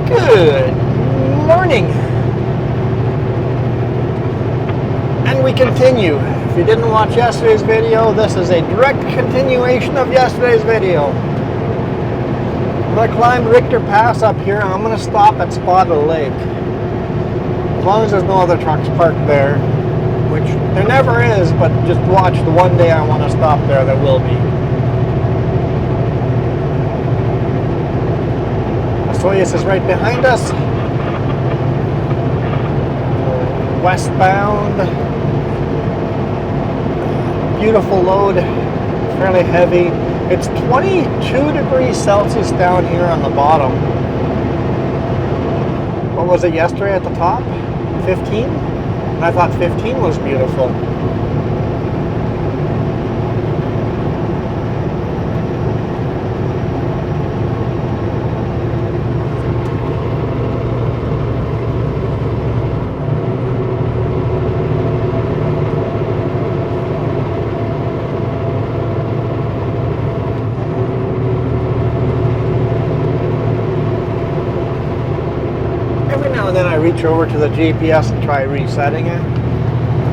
Good morning. And we continue. If you didn't watch yesterday's video, this is a direct continuation of yesterday's video. I'm going to climb Richter Pass up here, and I'm going to stop at Spotted Lake. As long as there's no other trucks parked there, which there never is, but just watch the one day I want to stop there, there will be. Soyuz is right behind us. Westbound. Beautiful load, fairly heavy. It's 22 degrees Celsius down here on the bottom. What was it yesterday at the top? 15? And I thought 15 was beautiful. Then I reach over to the GPS and try resetting it.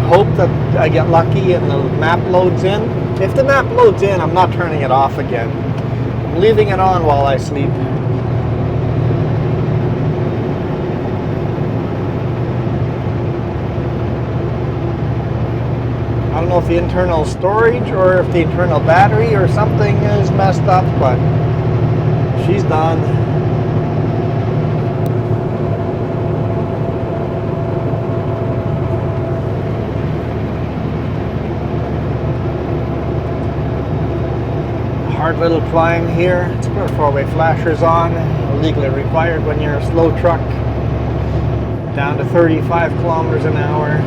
Hope that I get lucky and the map loads in. If the map loads in, I'm not turning it off again. I'm leaving it on while I sleep. I don't know if the internal storage or if the internal battery or something is messed up, but she's done. Hard little climb here. Let's put our four-way flashers on. Legally required when you're a slow truck. Down to 35 kilometers an hour.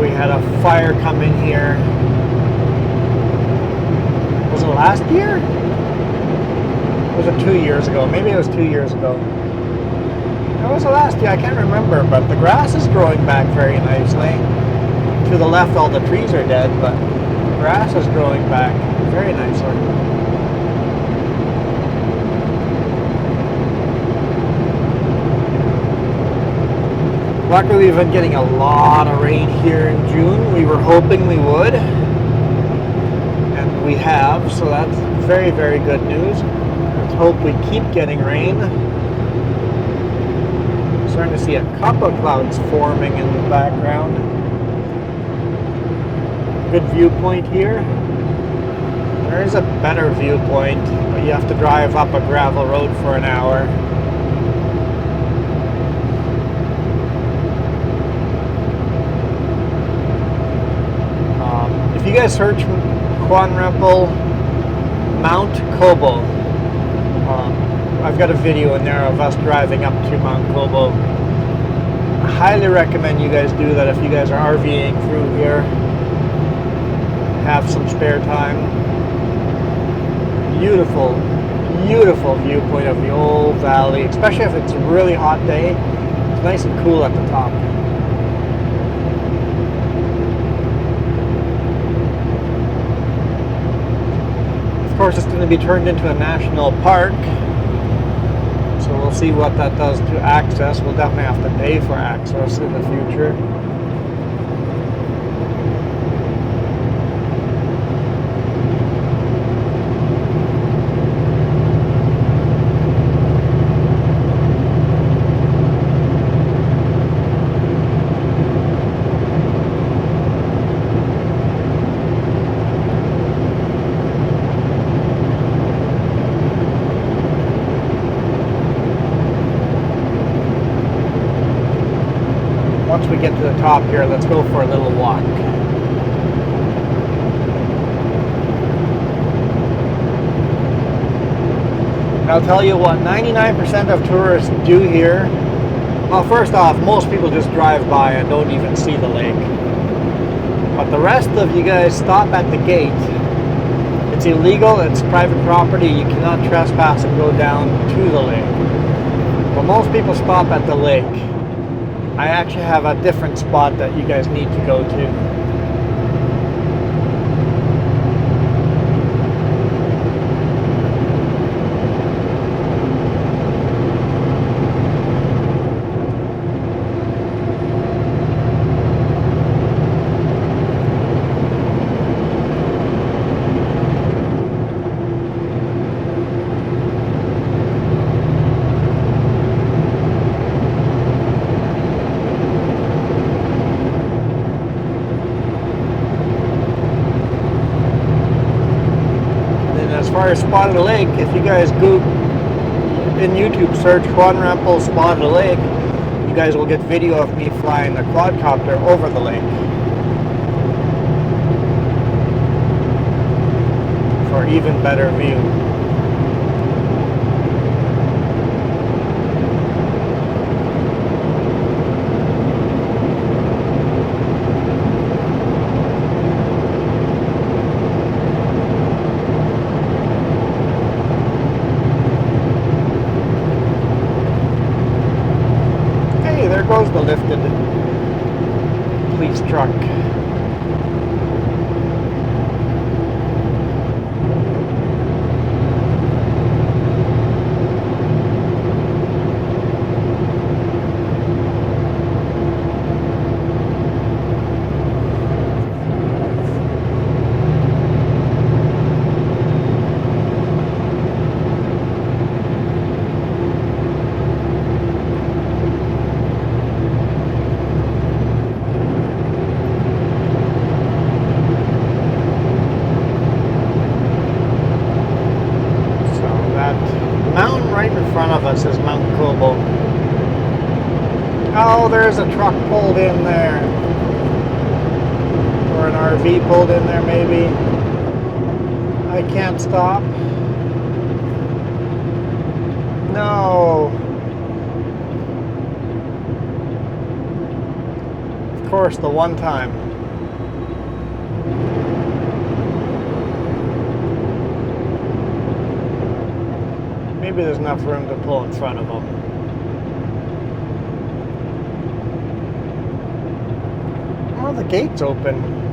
We had a fire come in here. Was it last year? Or was it 2 years ago? Maybe it was 2 years ago. Or was it last year? I can't remember, but the grass is growing back very nicely. To the left, all the trees are dead, but the grass is growing back very nicely. Luckily, we've been getting a lot of rain here in June. We were hoping we would, and we have, so that's very, very good news. Let's hope we keep getting rain. Starting to see a couple of clouds forming in the background. Good viewpoint here. There is a better viewpoint, but you have to drive up a gravel road for an hour. If you guys search Quanrempel Mount Cobo, I've got a video in there of us driving up to Mount Cobo. I highly recommend you guys do that if you guys are RVing through here, have some spare time. Beautiful, beautiful viewpoint of the old valley, especially if it's a really hot day. It's nice and cool at the top. Of course, it's going to be turned into a national park, so we'll see what that does to access. We'll definitely have to pay for access in the future. once we get to the top here, let's go for a little walk. And I'll tell you what 99% of tourists do here. Well, first off, most people just drive by and don't even see the lake. But the rest of you guys stop at the gate. It's illegal, it's private property, you cannot trespass and go down to the lake. But most people stop at the lake. I actually have a different spot that you guys need to go to. As far as Spotted Lake, if you guys go in YouTube, search Juan Rempel Spotted Lake, you guys will get video of me flying the quadcopter over the lake for even better view. There goes the lifted police truck. Mountain right in front of us is Mount Cobo. Oh, there's a truck pulled in there. Or an RV pulled in there maybe. I can't stop. No. Of course, the one time. Maybe there's enough room to pull in front of them. Oh, the gate's open.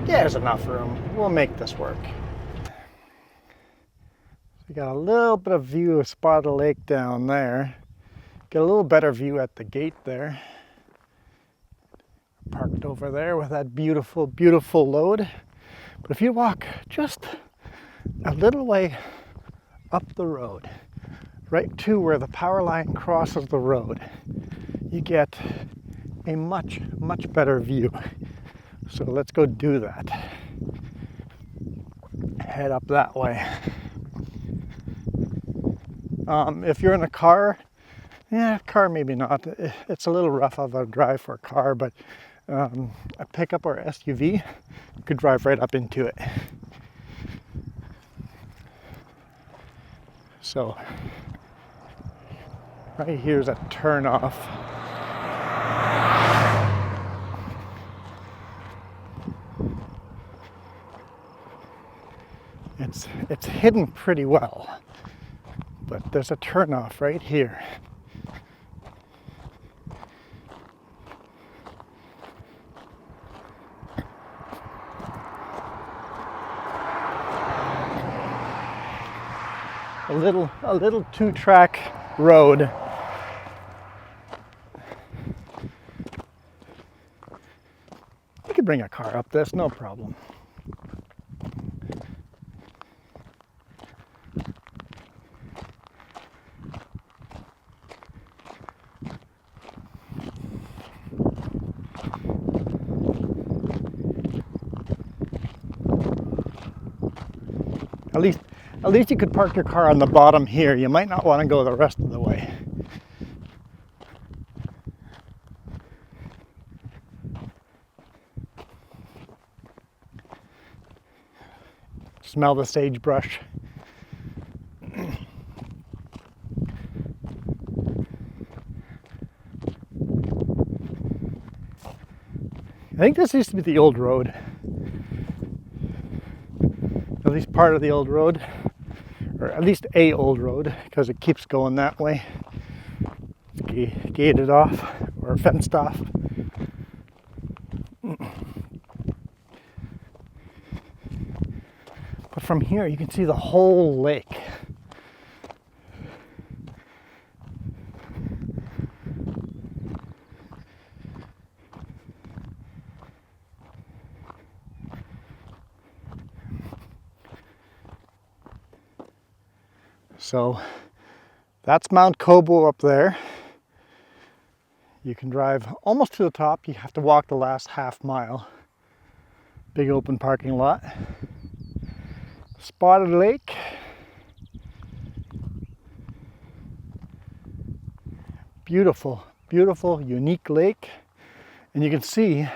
There's enough room. We'll make this work. We got a little bit of view of Spotted Lake down there. Get a little better view at the gate there. Parked over there with that beautiful, beautiful load. But if you walk just a little way up the road, right to where the power line crosses the road, you get a much, much better view. So let's go do that. Head up that way. If you're in a car, car maybe not. It's a little rough of a drive for a car, but a pickup or SUV, you could drive right up into it. So right here's a turn off. It's hidden pretty well, but there's a turnoff right here. A little two-track road. You could bring a car up this, no problem. at least you could park your car on the bottom here. You might not want to go the rest of the way. Smell the sagebrush. I think this used to be the old road. At least part of the old road. Or at least a old road, because it keeps going that way. It's gated off or fenced off. But from here you can see the whole lake. So that's Mount Cobo up there. You can drive almost to the top. You have to walk the last half mile. Big open parking lot. Spotted Lake. Beautiful, beautiful, unique lake. And you can see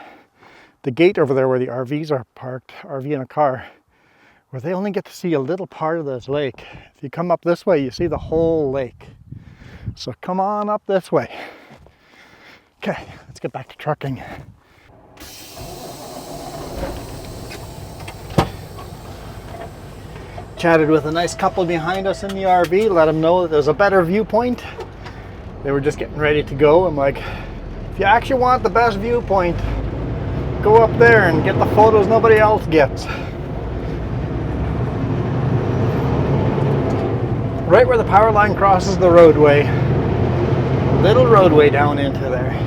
the gate over there where the RVs are parked, RV and a car, where they only get to see a little part of this lake. If you come up this way, you see the whole lake. So come on up this way. Okay, let's get back to trucking. Chatted with a nice couple behind us in the RV, let them know that there's a better viewpoint. They were just getting ready to go. I'm like, if you actually want the best viewpoint, go up there and get the photos nobody else gets. Right where the power line crosses the roadway. Little roadway down into there.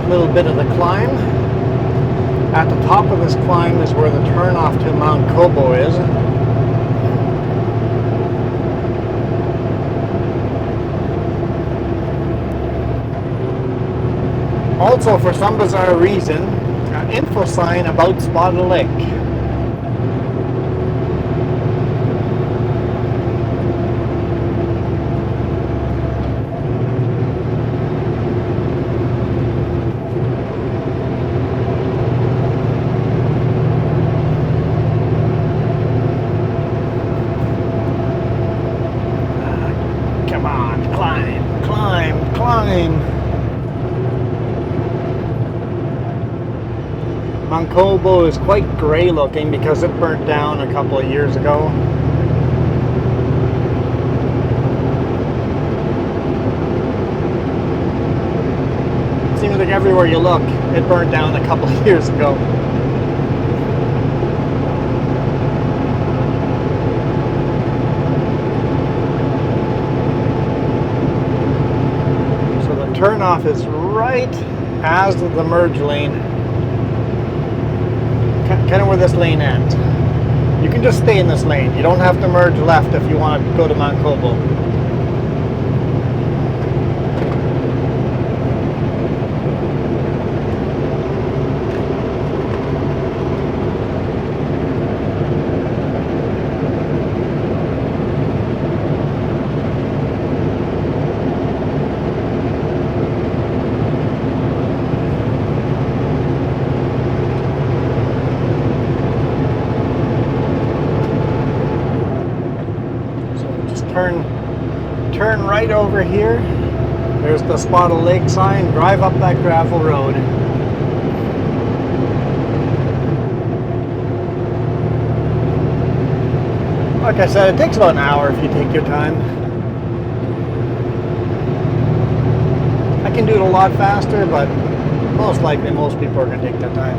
Little bit of the climb. At the top of this climb is where the turnoff to Mount Cobo is. Also, for some bizarre reason, an info sign about Spotted Lake. Mount Cobo is quite gray looking because it burnt down a couple of years ago. It seems like everywhere you look, it burnt down a couple of years ago. So the turnoff is right as the merge lane, kind of where this lane ends. You can just stay in this lane. You don't have to merge left if you want to go to Mount Cobo. turn right over here. There's the spot of lake sign. Drive up that gravel road. Like I said, it takes about an hour if you take your time. I can do it a lot faster, but most likely most people are going to take their time.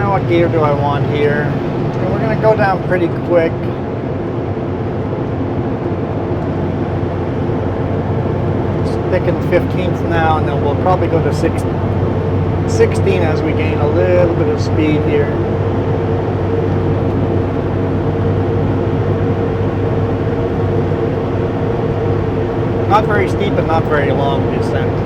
What gear do I want here? And we're going to go down pretty quick. Sticking 15th now, and then we'll probably go to 16 as we gain a little bit of speed here. Not very steep and not very long descent.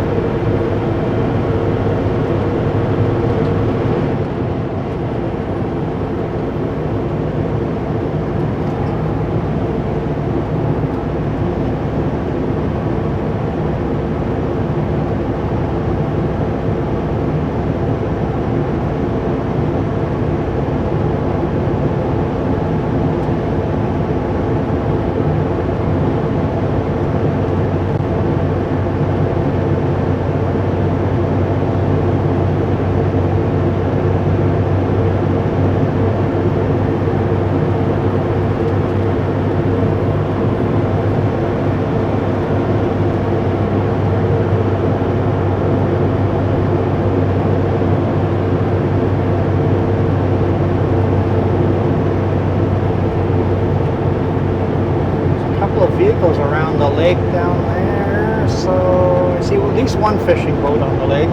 Vehicles around the lake down there, so I see at least one fishing boat on the lake.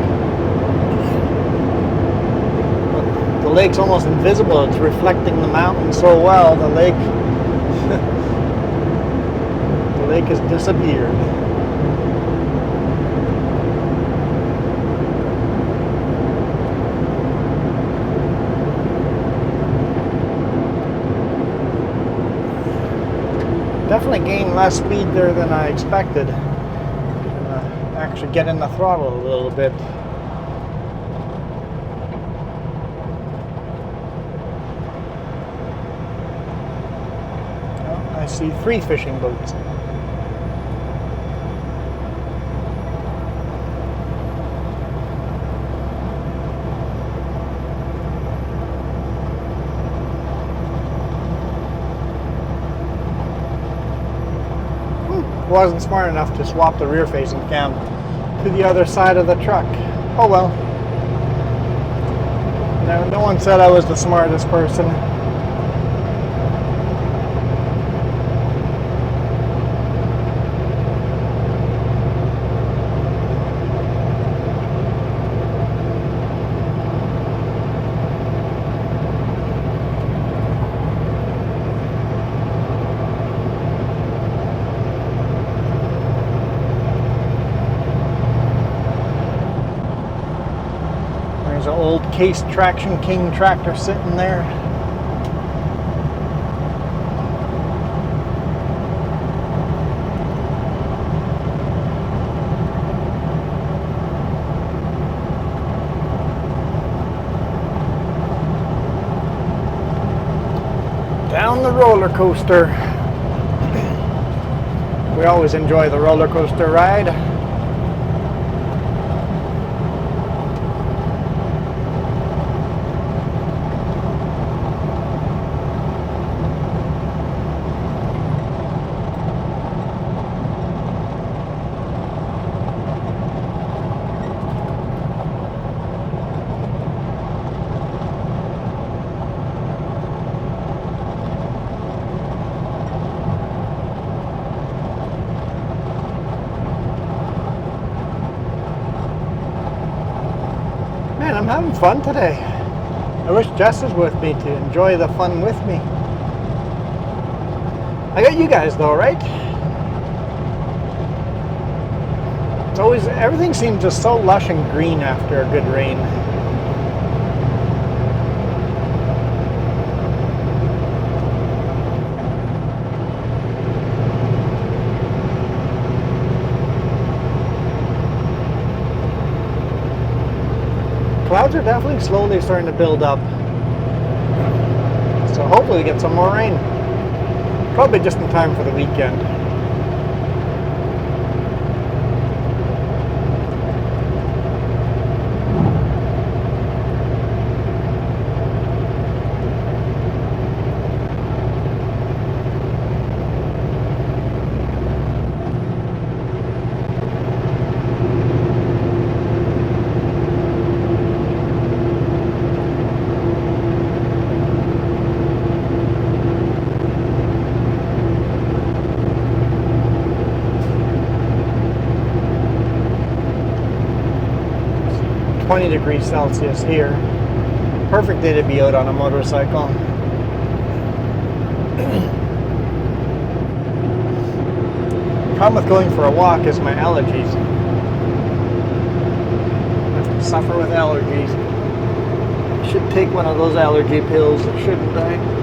But the lake's almost invisible. It's reflecting the mountain so well. The lake has disappeared. Definitely gained less speed there than I expected. Actually get in the throttle a little bit. Well, I see 3 fishing boats. Wasn't smart enough to swap the rear facing cam to the other side of the truck. Oh well. No one said I was the smartest person. There's an old Case Traction King tractor sitting there. Down the roller coaster. We always enjoy the roller coaster ride. Man, I'm having fun today. I wish Jess was with me to enjoy the fun with me. I got you guys though, right? It's always, everything seems just so lush and green after a good rain. Clouds are definitely slowly starting to build up. So hopefully we get some more rain. Probably just in time for the weekend. °20 here. Perfect day to be out on a motorcycle. Problem with going for a walk is my allergies. I suffer with allergies. I should take one of those allergy pills, shouldn't I?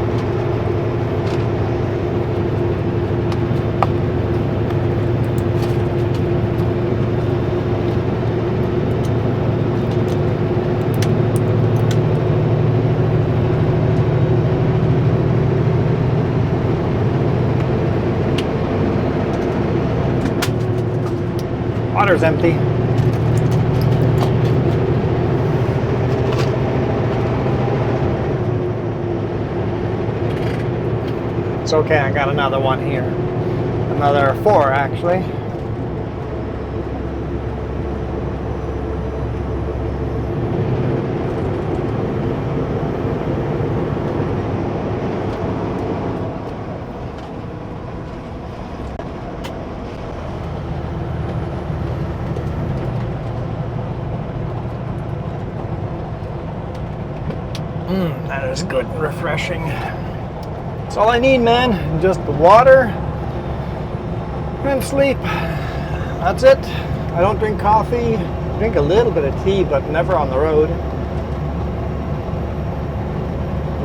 Water's empty. It's okay, I got another one here. Another 4 actually. That is good and refreshing. That's all I need, man. Just water and sleep. That's it. I don't drink coffee. I drink a little bit of tea, but never on the road.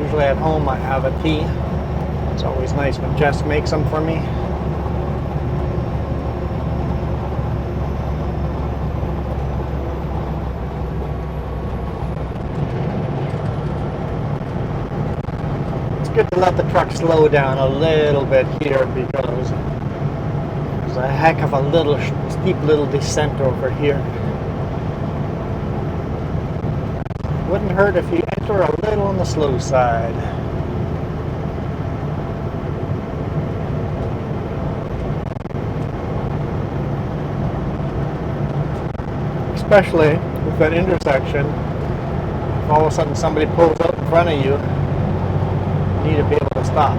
Usually at home I have a tea. It's always nice when Jess makes them for me. Good to let the truck slow down a little bit here because there's a heck of a little steep little descent over here. Wouldn't hurt if you enter a little on the slow side. Especially with that intersection, if all of a sudden somebody pulls out in front of you, need to be able to stop.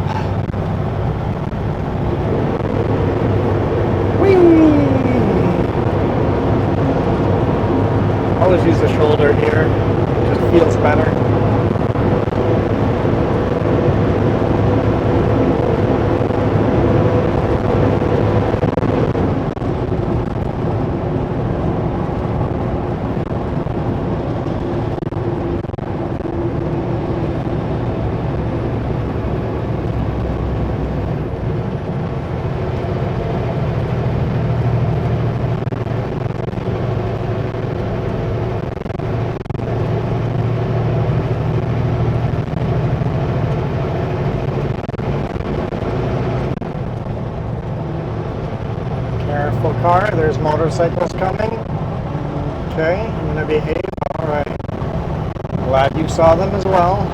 Whee! Always use the shoulder here. It just feels better. Car, there's motorcycles coming. Okay, I'm gonna behave. Alright. Glad you saw them as well.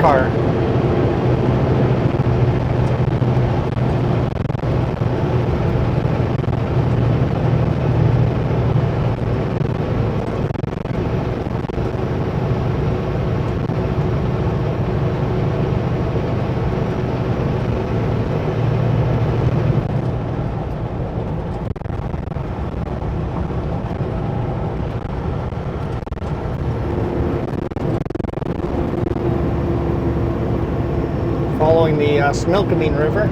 car. Following the Smilkameen River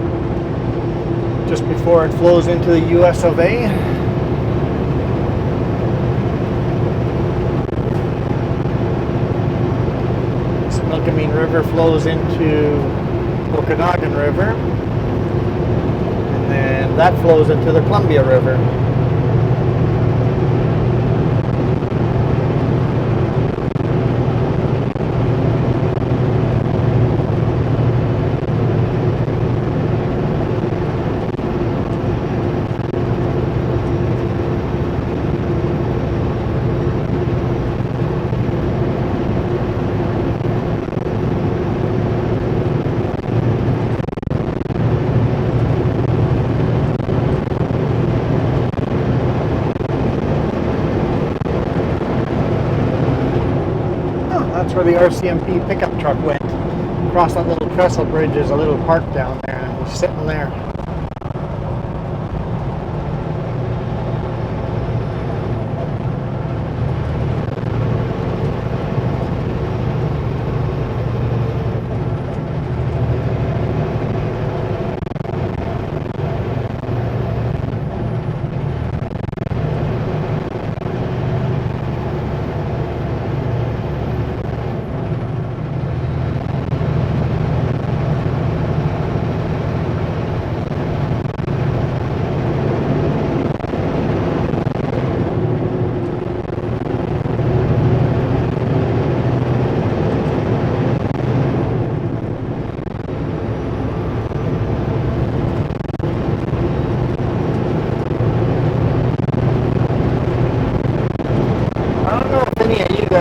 just before it flows into the US of A. Smilkameen River flows into Okanagan River, and then that flows into the Columbia River. That's where the RCMP pickup truck went. Across that little trestle bridge is a little park down there, and he's sitting there.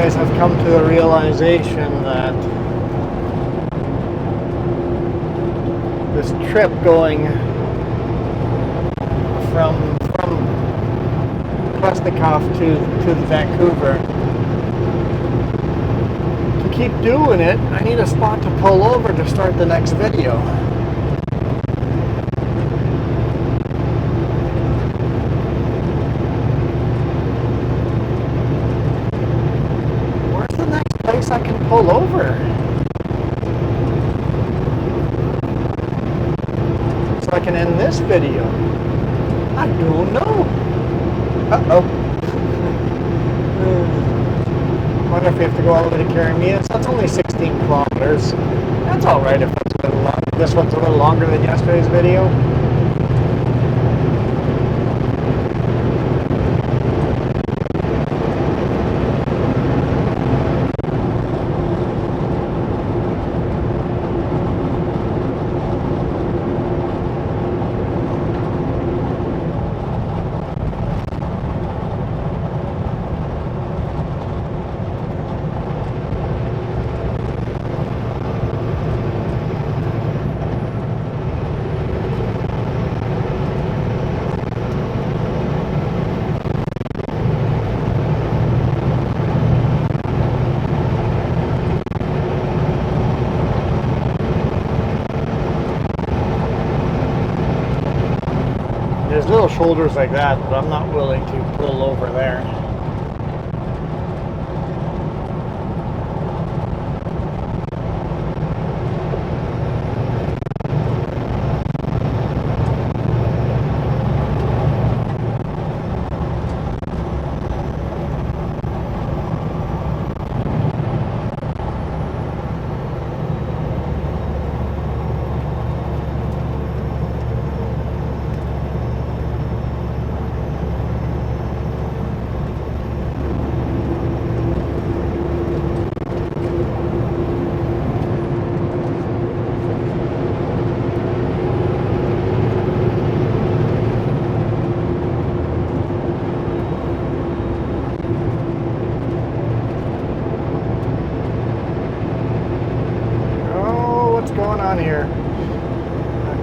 Have come to the realization that this trip going from Klesnikov to Vancouver, to keep doing it, I need a spot to pull over to start the next video. I can pull over so I can end this video. I don't know. Uh-oh. I wonder if we have to go all the way to Caramias. That's only 16 kilometers. That's alright if it's a little long. This one's a little longer than yesterday's video. There's little shoulders like that, but I'm not willing to pull over there.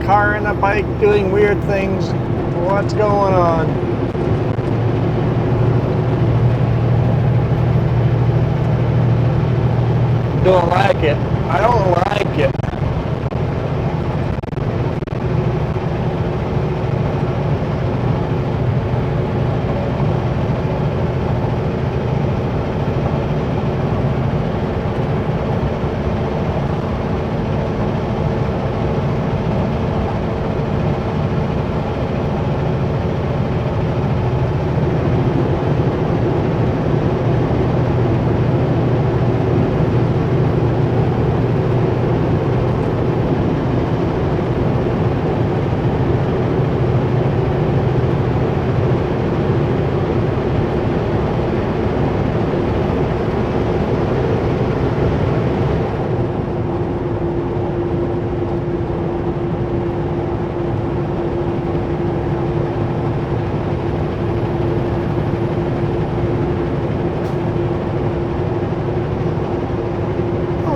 car and a bike doing weird things. What's going on? Don't like it. I don't like it.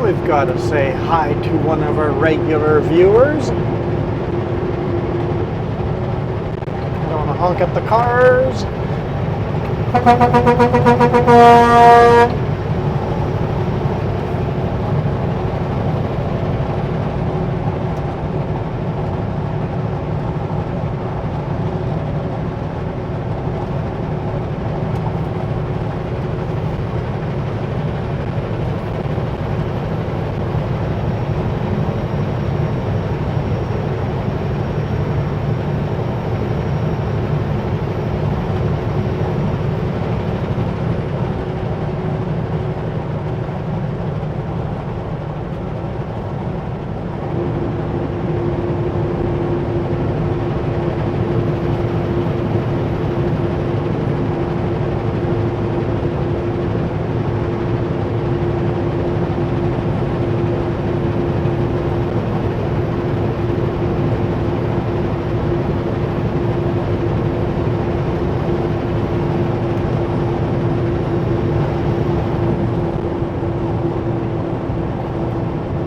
We've got to say hi to one of our regular viewers. Don't want to honk at the cars.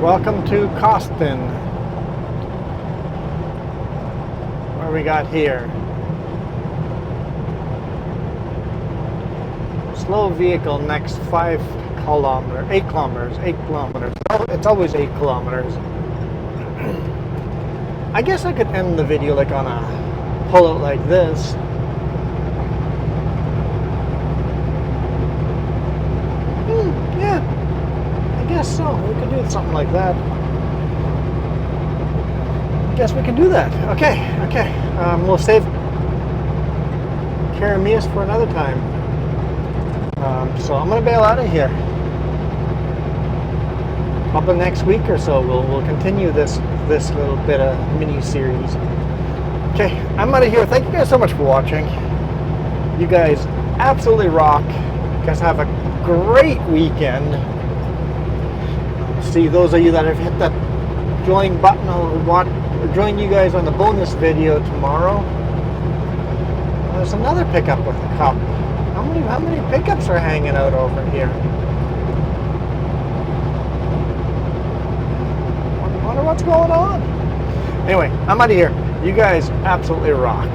Welcome to Costin. What we got here? Slow vehicle next 5 kilometers, 8 kilometers, 8 kilometers. It's always 8 kilometers. I guess I could end the video like on a pullout like this. Yeah. I guess so. We could do something like that. I guess we can do that. Okay. We'll save Karamias for another time. So I'm gonna bail out of here. Probably next week or so we'll continue this little bit of mini series. Okay, I'm out of here. Thank you guys so much for watching. You guys absolutely rock. You guys have a great weekend. See those of you that have hit that join button, I'll join you guys on the bonus video tomorrow. There's another pickup with a cup. How many pickups are hanging out over here? I wonder what's going on. Anyway, I'm out of here. You guys absolutely rock.